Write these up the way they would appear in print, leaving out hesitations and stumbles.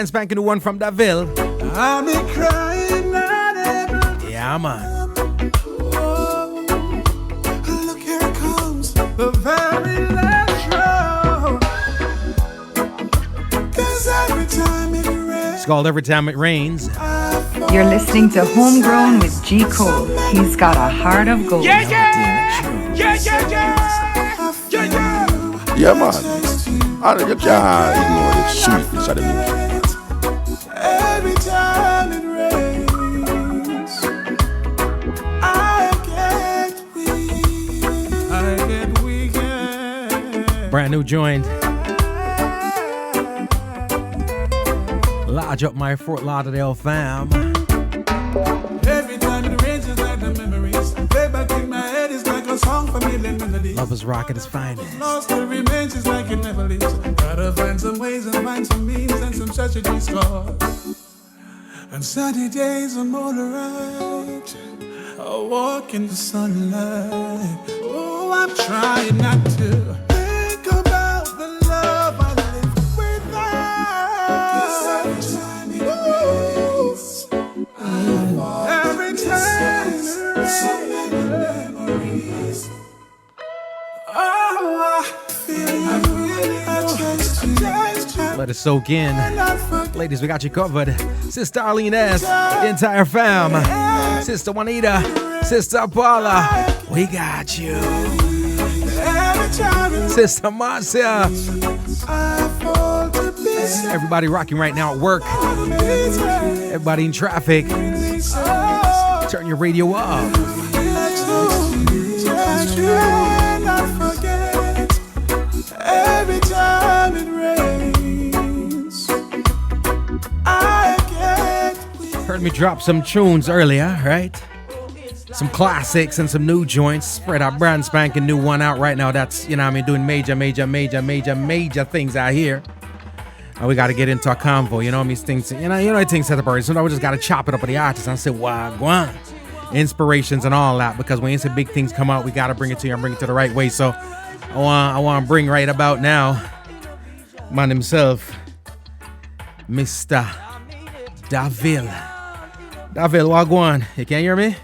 brand spanking new one from Daville. I'll be crying out every time. Yeah, man. Oh, look, here comes the very last show. 'Cause every time it rains, It's called Every Time It Rains. You're listening to Homegrown with G. Cole. He's got a heart of gold. Yeah, yeah! Yeah, yeah, yeah! Yeah, yeah! Yeah, man. You can't ignore the sweetness of the music. every time it rains, I get weak. Brand new joint. Lodge up my Fort Lauderdale fam. Every time it rains, it's like the memories. Play back in my head, it's like a song for million melodies. Lovers Rock at its finest. Lost still remains, it's like it never leaves. Gotta find some ways and find some means and some strategies for. And sunny days I'm alright. I walk in the sunlight. Oh, I'm trying not to think about the love I live without. Every time it rains, every time it rains, so many memories. Oh, I feel you. I taste you. Let it soak in. Ladies, we got you covered. Sister Arlene S., the entire fam. Sister Juanita, Sister Paula, we got you. Sister Marcia. Everybody rocking right now at work. Everybody in traffic. Turn your radio up. Every time it rains, I get weak. Heard me drop some tunes earlier, right? Some classics and some new joints. Spread our brand spanking new one out right now. That's, you know what I mean, doing major things out here. And we got to get into a convo, you know, these things, you know, things set up already. So now we just got to chop it up with the artists and say, wagwan. Inspirations and all that, because when big things come out, we got to bring it to you and bring it to the right way. So I want to bring right about now, man himself, Mr. Daville. Daville, wagwan. You can hear me?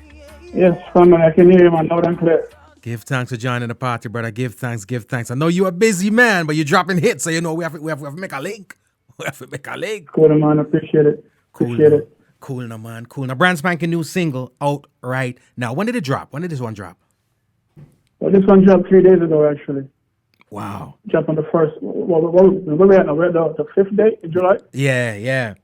Yes, man, I can hear you, man, loud and clear. Give thanks for joining the party, brother. Give thanks. I know you're a busy man, but you're dropping hits, so you know we have to make a link. We have to make a link. Cool, man, appreciate it. Appreciate it. Cool, now, man. Cool. Now, brand spanking new single out right now. When did it drop? When did this one drop? Well, this one dropped 3 days ago, actually. Wow. Dropped on the first, where we at now? We're at the 5th day in July? Yeah.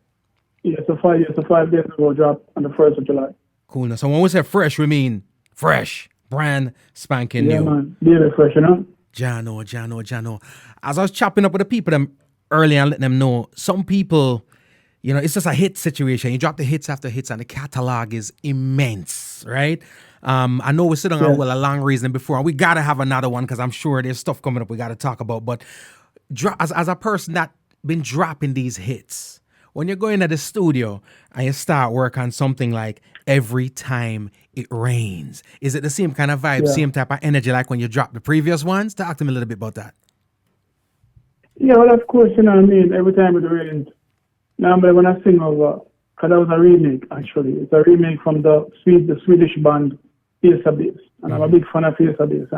Yeah, so 5 days ago, dropped on the 1st of July. Cool. Now, so when we say fresh, we mean fresh. Brand spanking new. Yeah, man. Really fresh, you know? Jano. As I was chopping up with the people them early and letting them know, some people, you know, it's just a hit situation. You drop the hits after hits and the catalog is immense, right? I know we're sitting on a long reason before, and we got to have another one because I'm sure there's stuff coming up we got to talk about. But as a person that been dropping these hits, when you're going to the studio and you start work on something like Every Time It Rains, is it the same kind of vibe, same type of energy like when you dropped the previous ones? Talk to me a little bit about that. Yeah, well, of course, you know what I mean? Every time it rains. Normally when I sing over, because that was a remake, actually. It's a remake from the Swedish band Ace of Base. And I'm a big fan of Ace of Base.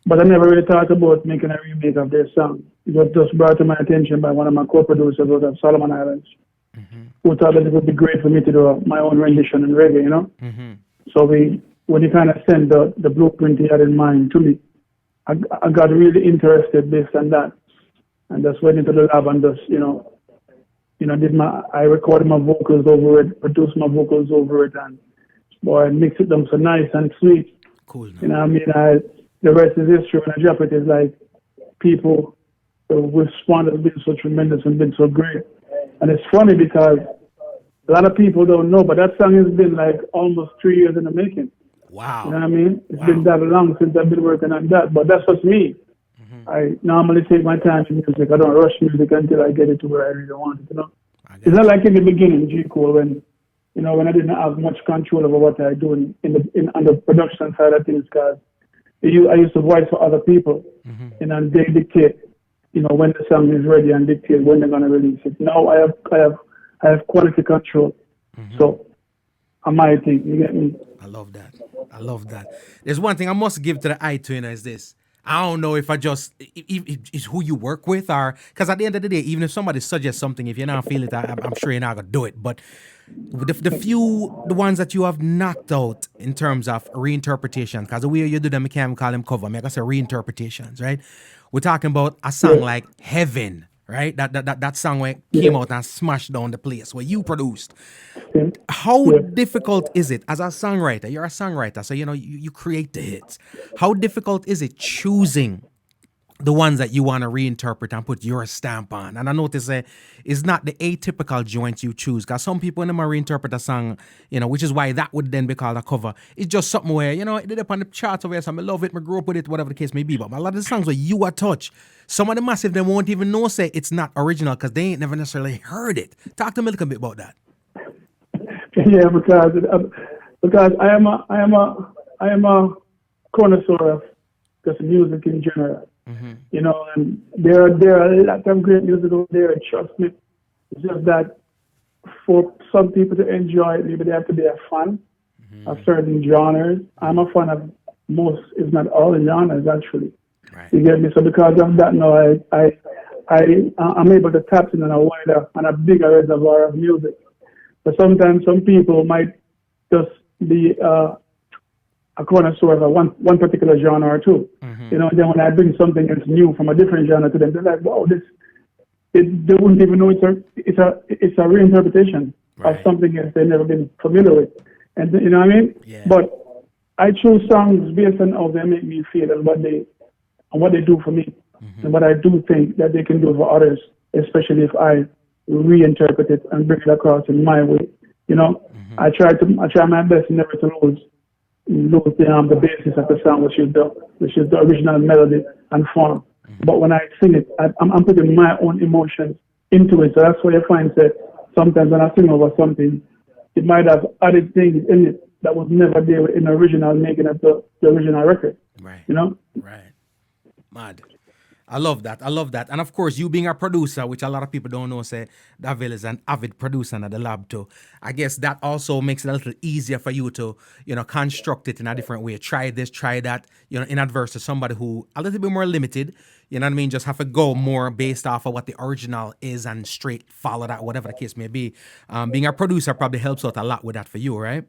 But I never really thought about making a remake of their song. It was just brought to my attention by one of my co-producers out of Solomon Islands, who thought that it would be great for me to do my own rendition in reggae, you know? So when he kind of sent the blueprint he had in mind to me, I got really interested based on that. And just went into the lab and just, I recorded my vocals over it, produced my vocals over it, and boy, mixed it them so nice and sweet. Cool. You know what I mean? The rest is history. When I drop it, it's like people, the response has been so tremendous and been so great. And it's funny because a lot of people don't know, but that song has been like almost 3 years in the making. Wow. You know what I mean? It's been that long since I've been working on that, but that's just me. I normally take my time in music. I don't rush music until I get it to where I really want it, you know? It's not like in the beginning, G. Cole, when I didn't have much control over what I do on the production side of things, because I used to voice for other people, and they dictate. when the song is ready and dictate when they're gonna release it. Now I have quality control. So I'm my thing. You get me? I love that. I love that. There's one thing I must give to the iTuner is this. I don't know if I just if it's who you work with, or because at the end of the day, even if somebody suggests something, if you're not feeling it, I'm sure you're not gonna do it. But the ones that you have knocked out in terms of reinterpretation, because the way you do them, I can't call them cover. I say reinterpretations, right? We're talking about a song like Heaven, right? That song where it came out and smashed down the place where you produced. How difficult is it as a songwriter? You're a songwriter, so you create the hits. How difficult is it choosing the ones that you want to reinterpret and put your stamp on? And I notice it's not the atypical joints you choose, because some people when they reinterpret a song, which is why that would then be called a cover. It's just something where, it did up on the charts over here, so I love it, I grew up with it, whatever the case may be. But a lot of the songs where you are touched, some of the massive, they won't even know say it's not original because they ain't never necessarily heard it. Talk to me a little bit about that. Yeah, because I am a connoisseur of just music in general. And there are a lot of great music out there. Trust me. It's just that for some people to enjoy it, maybe they have to be a fan of certain genres. I'm a fan of most, if not all, the genres actually. Right. You get me? So because of that, now I'm able to tap in on a wider and a bigger reservoir of music. But sometimes some people might just be a connoisseur of one particular genre or two. Then when I bring something that's new from a different genre to them, they're like, wow, they wouldn't even know it's a reinterpretation of something else they've never been familiar with. And you know what I mean? Yeah. But I choose songs based on how they make me feel and what they do for me. And what I do think that they can do for others, especially if I reinterpret it and bring it across in my way. I try my best never to lose the basis of the song, which is the original melody and form. But when I sing it, I'm putting my own emotions into it. So that's why you find that sometimes when I sing over something, it might have added things in it that was never there in the original making of the original record. Right. Right. Mad. I love that. And of course, you being a producer, which a lot of people don't know, say Davil is an avid producer at the lab too. I guess that also makes it a little easier for you to, construct it in a different way. Try this, try that, in adverse to somebody who a little bit more limited, you know what I mean? Just have to go more based off of what the original is and straight follow that, whatever the case may be. Being a producer probably helps out a lot with that for you, right?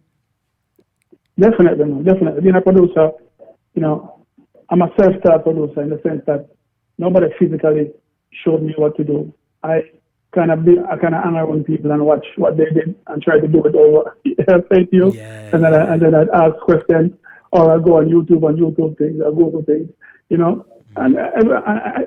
Definitely. Being a producer, I'm a self-taught producer in the sense that nobody physically showed me what to do. I kind of hang around people and watch what they did and try to do it over. Thank you. And then I'd ask questions, or I go on YouTube things, I Google things, And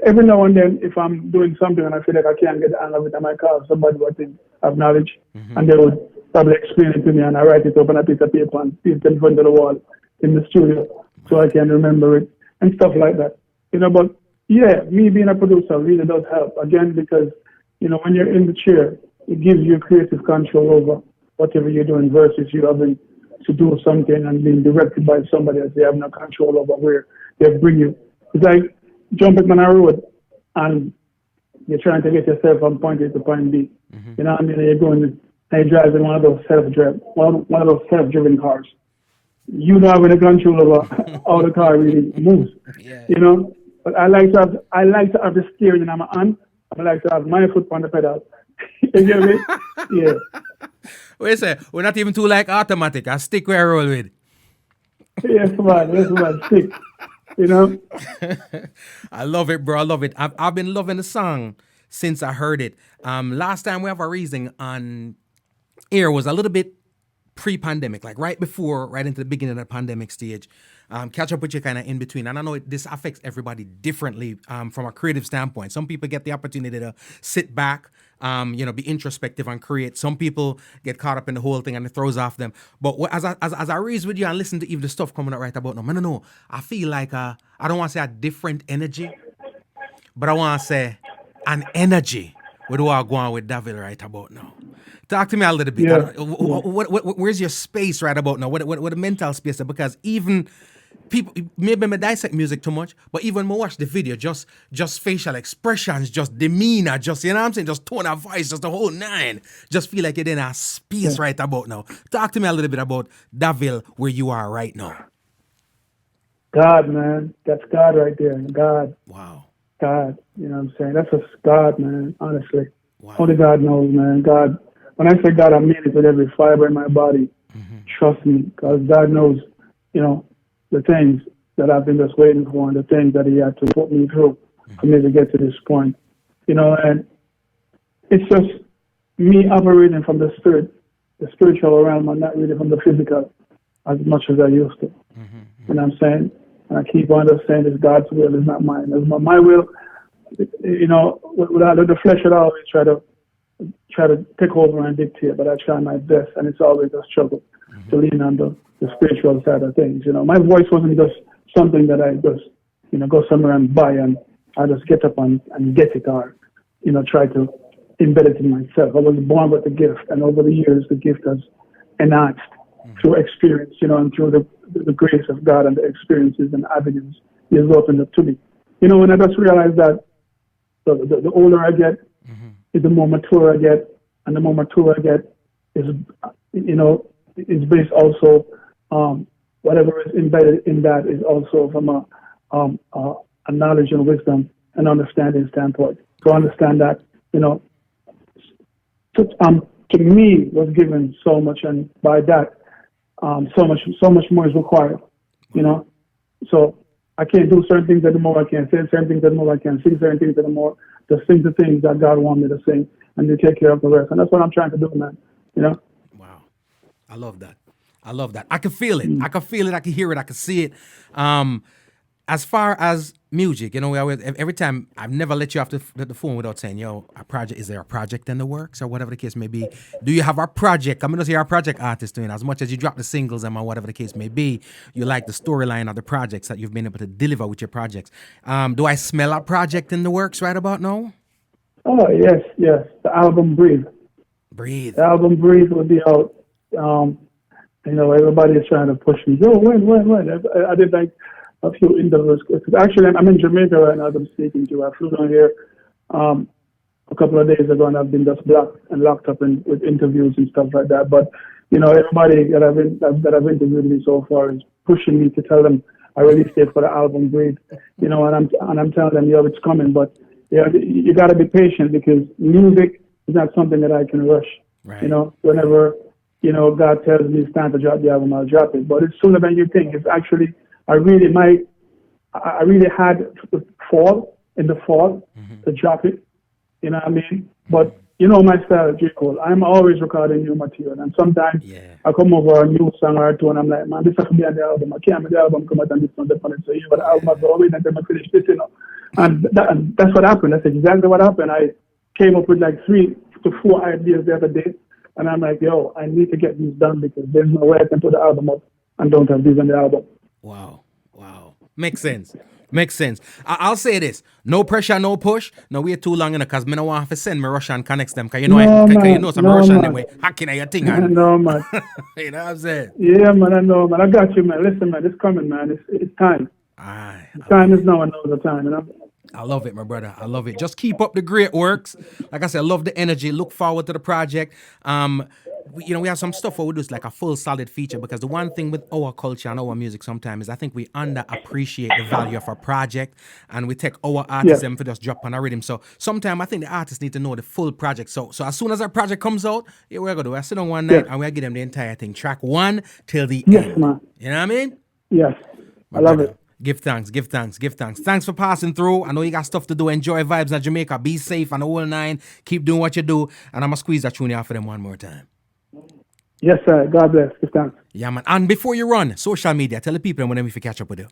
every now and then, if I'm doing something and I feel like I can't get the hang of it, I might call somebody who I think have knowledge, and they would probably explain it to me, and I write it up on a piece of paper and paste it in front of the wall in the studio so I can remember it and stuff like that. But yeah, me being a producer really does help, again, because, when you're in the chair, it gives you creative control over whatever you're doing versus you having to do something and being directed by somebody else. They have no control over where they bring you. It's like jumping on a road and you're trying to get yourself from point A to point B. You know what I mean? You're going and you're driving one of those self-driven cars. You don't have any control over how the car really moves. But I like to have the steering in my hand. I like to have my foot on the pedal. You get me? Yeah. Wait a second. We're not even too like automatic. I stick where I roll with. Yes, man. Stick. I love it, bro. I love it. I've been loving the song since I heard it. Last time we have a reason on air was a little bit pre-pandemic, like right into the beginning of the pandemic stage. Catch up with you kind of in between. And I know this affects everybody differently from a creative standpoint. Some people get the opportunity to sit back, be introspective and create. Some people get caught up in the whole thing and it throws off them. But as I read with you and listen to even the stuff coming out right about now, no, I feel like I don't want to say a different energy, but I want to say an energy with what I'm going with Davil right about now. Talk to me a little bit. Yeah. Where's your space right about now? What the mental space? Because even people maybe me dissect music too much, but even when I watch the video, just facial expressions, just demeanor, just you know what I'm saying, just tone of voice, just the whole nine. Just feel like you're in a space right about now. Talk to me a little bit about Daville, where you are right now. God, man, that's God right there. God, Wow. God, you know what I'm saying? That's just God, man, honestly. Wow. Only God knows, man. God, when I say God, I mean it with every fiber in my body. Trust me, because God knows, you know, the things that I've been just waiting for and the things that he had to put me through for me to get to this point. You know, and it's just me operating from the spirit, the spiritual realm, and not really from the physical as much as I used to. You know what I'm saying? And I keep on just saying it's God's will, it's not mine. It's my will, you know, without the flesh would always try to take over and dictate, but I try my best, and it's always a struggle to lean on the spiritual side of things. You know, my voice wasn't just something that I just, you know, go somewhere and buy and I just get up and get it, or, you know, try to embed it in myself. I was born with the gift, and over the years the gift has enhanced through experience, you know, and through the grace of God and the experiences and avenues he has opened up to me. You know, when I just realized that the older I get, is the more mature I get, and the more mature I get is, you know, is based also, whatever is embedded in that is also from a knowledge and wisdom and understanding standpoint. To understand that, you know, to me was given so much, and by that, so much more is required, you know. So I can't do certain things anymore. I can't say certain things anymore. I can't sing certain things anymore. Just sing the things that God wants me to sing, and to take care of the rest. And that's what I'm trying to do, man. You know. Wow, I love that. I can feel it. I can feel it. I can hear it. I can see it. As far as music, you know, every time I've never let you off the phone without saying, "Yo, is there a project in the works or whatever the case may be? Do you have a project? I'm gonna say you're a project artist doing as much as you drop the singles and whatever the case may be. You like the storyline of the projects that you've been able to deliver with your projects. Do I smell a project in the works right about now? Oh yes. The album Breathe. The album Breathe will be out. You know, everybody is trying to push me. Yo, when? I did like a few interviews. Actually, I'm in Jamaica right now. I'm speaking to. I flew down here a couple of days ago, and I've been just blocked and locked up with interviews and stuff like that. But you know, everybody that I've interviewed me so far is pushing me to tell them I released it for the album Breathe. You know, and I'm telling them, yo, it's coming. But yeah, you got to be patient, because music is not something that I can rush. Right. You know, whenever, you know, God tells me it's time to drop the album, I'll drop it. But it's sooner than you think. It's actually, I really had the fall to drop it. You know what I mean? But you know my style, J. Cole. I'm always recording new material, and sometimes I come over a new song or two, and I'm like, man, this has to be on the album. I can't make the album come out and this one, that one. So the album has always until I finish this, you know. And that's what happened. That's exactly what happened. I came up with like 3 to 4 ideas the other day, and I'm like, yo, I need to get these done, because there's no way I can put the album up and don't have these on the album. Wow. Makes sense. I'll say this: no pressure, no push. No wait too long, because me no want to send me Russian connects them, because you know some Russian them way hacking at your thing. No, man. You know what I'm saying? Yeah, man, I know, man. I got you, man. Listen, man, it's coming, man. It's time. The time is now, and now the time, you know? I love it, my brother. I love it. Just keep up the great works. Like I said, I love the energy. Look forward to the project. You know, we have some stuff where we do like a full solid feature, because the one thing with our culture and our music sometimes is I think we underappreciate the value of our project, and we take our artists and for just drop on a rhythm. So sometimes I think the artists need to know the full project. So as soon as our project comes out, we're going to do. I sit on one night and we'll give them the entire thing, track 1 till the end. Man. You know what I mean? Yes. I love it. Give thanks. Thanks for passing through. I know you got stuff to do. Enjoy vibes at Jamaica. Be safe and the whole 9. Keep doing what you do. And I'm going to squeeze that tune out for them one more time. Yes, sir. God bless. Give thanks. Yeah, man. And before you run, social media, tell the people when we catch up with you.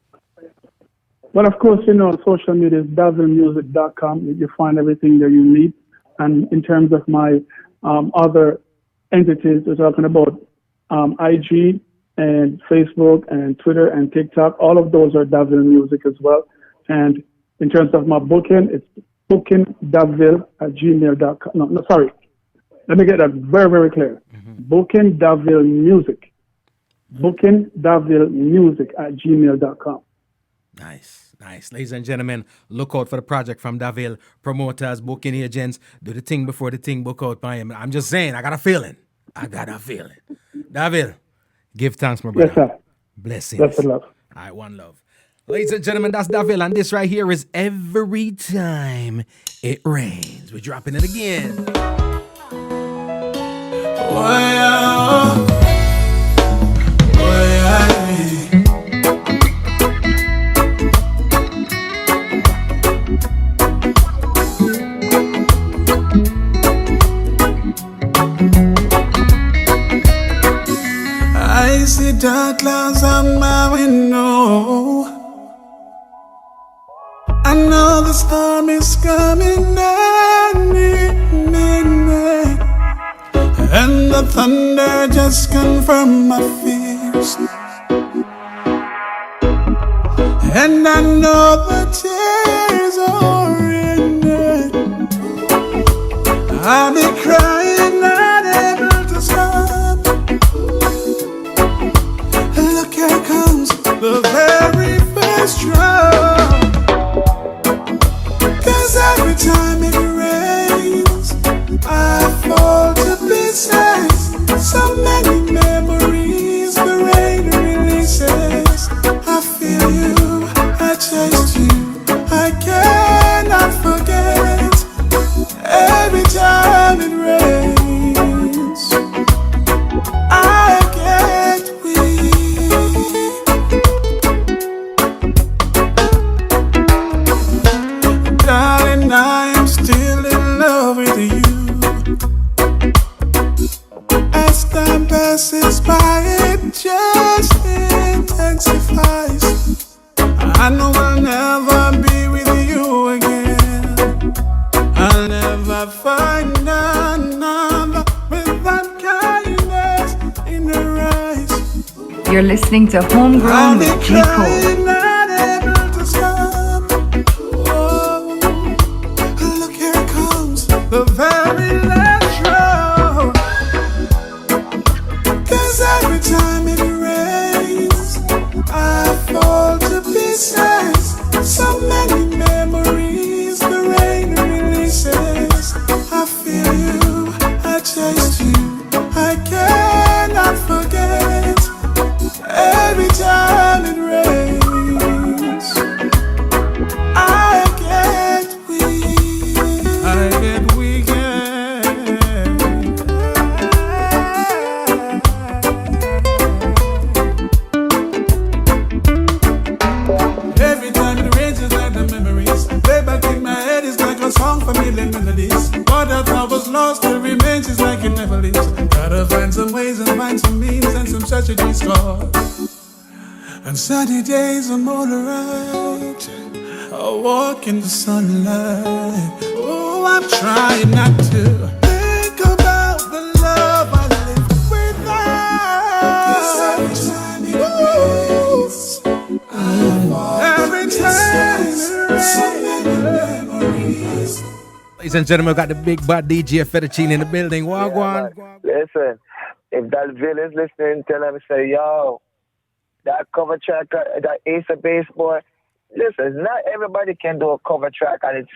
Well, of course, you know, social media is davillemusic.com. You find everything that you need. And in terms of my other entities, we're talking about IG and Facebook and Twitter and TikTok. All of those are Daville Music as well. And in terms of my booking, it's bookingdaville@gmail.com. No, sorry. Let me get that very, very clear. Booking Daville Music bookingdavilmusic@gmail.com. Nice. Ladies and gentlemen, look out for the project from Davil. Promoters, booking agents, do the thing before the thing book out by him. I'm just saying, I got a feeling. Davil, give thanks, my brother. Yes, sir. Blessings. Blessed love. All right, one love. Ladies and gentlemen, that's Davil, and this right here is Every Time It Rains. We're dropping it again. I see dark clouds on my window. I know the storm is coming and the thunder just confirmed my fears. And I know the tears are raining. I'll be crying, not able to stop. Look, here comes the very first drop. 'Cause every time it rains, I fall to pieces. So many memories the rain releases. I feel you, I chased you, I cannot forget. Every time it rains, I get weak. Darling, I am still in love with you. As time passes by, it just intensifies. I know I'll never be with you again. I'll never find another with that kindness in her eyes. You're listening to Homegrown with G. Cole. Not able to stop. Oh, look, here comes the very last drop. 'Cause every time it rains, I fall to pieces. So many memories the rain releases. I feel you, I chased you, I cannot forget. Every time it rains, I get weak. I get weak. Every time it rains, it's like the memories. Play back in my head, it's like a song, familiar melodies. What I thought was lost, it remains, it's like it never leaves. Gotta find some ways and find some means and some strategies called. And sunny days I'm alright. I walk in the sunlight. Oh, I'm trying not to think about the love I live without. Every time it rains, every time it rains, so many memories. Ladies and gentlemen, we got the big bad DJ Fettuccine in the building. Wagwan. Listen, if Davil is listening, tell him, say, yo, that cover track, that Ace of Base boy, listen, not everybody can do a cover track and it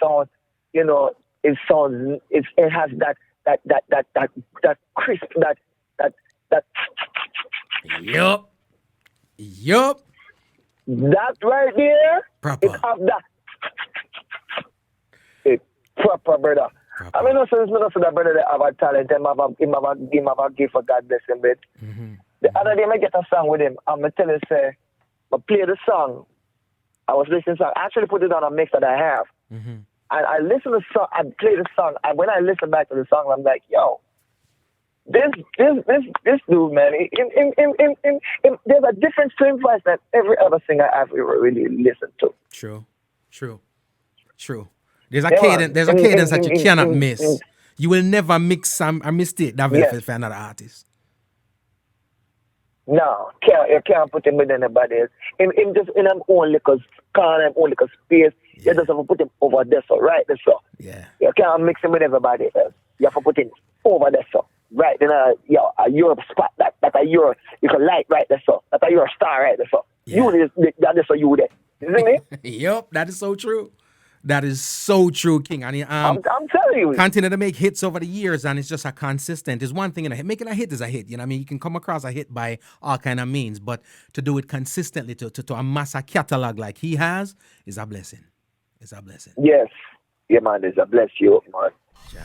sounds, you know, it has that crisp, that. Yup. That right there, Proper. it have that. It proper, brother. Proper. I mean, also that brother that have a talent, him have a gift for God bless him, but the other day I get a song with him, I'm tell you, say, I play the song. I was listening to the song. I actually put it on a mix that I have. And I listen to the song, I play the song, and when I listen back to the song, I'm like, yo, this dude, man, there's a difference to his voice than every other singer I've ever really listened to. True. There's a cadence that you cannot miss. You will never mix a mistake that will for another artist. No, you can't put him with anybody else. Him just in him own little corner, own little space. You just have to put him over there, so right there, so. Yeah. You can't mix him with everybody else. You have to put him over there, so. Right, then your spot, that that you can light right there, so. That you're a star right there, so. Yeah. That is for you there. You see me? Yup, that is so true. That is so true, King. And I'm telling you. continue to make hits over the years, and it's just a consistent. It's one thing, and making a hit is a hit. You know what I mean? You can come across a hit by all kind of means, but to do it consistently, to amass a catalog like he has, is a blessing. It's a blessing. Yes. Yeah, man, there's a bless you, man. Ja.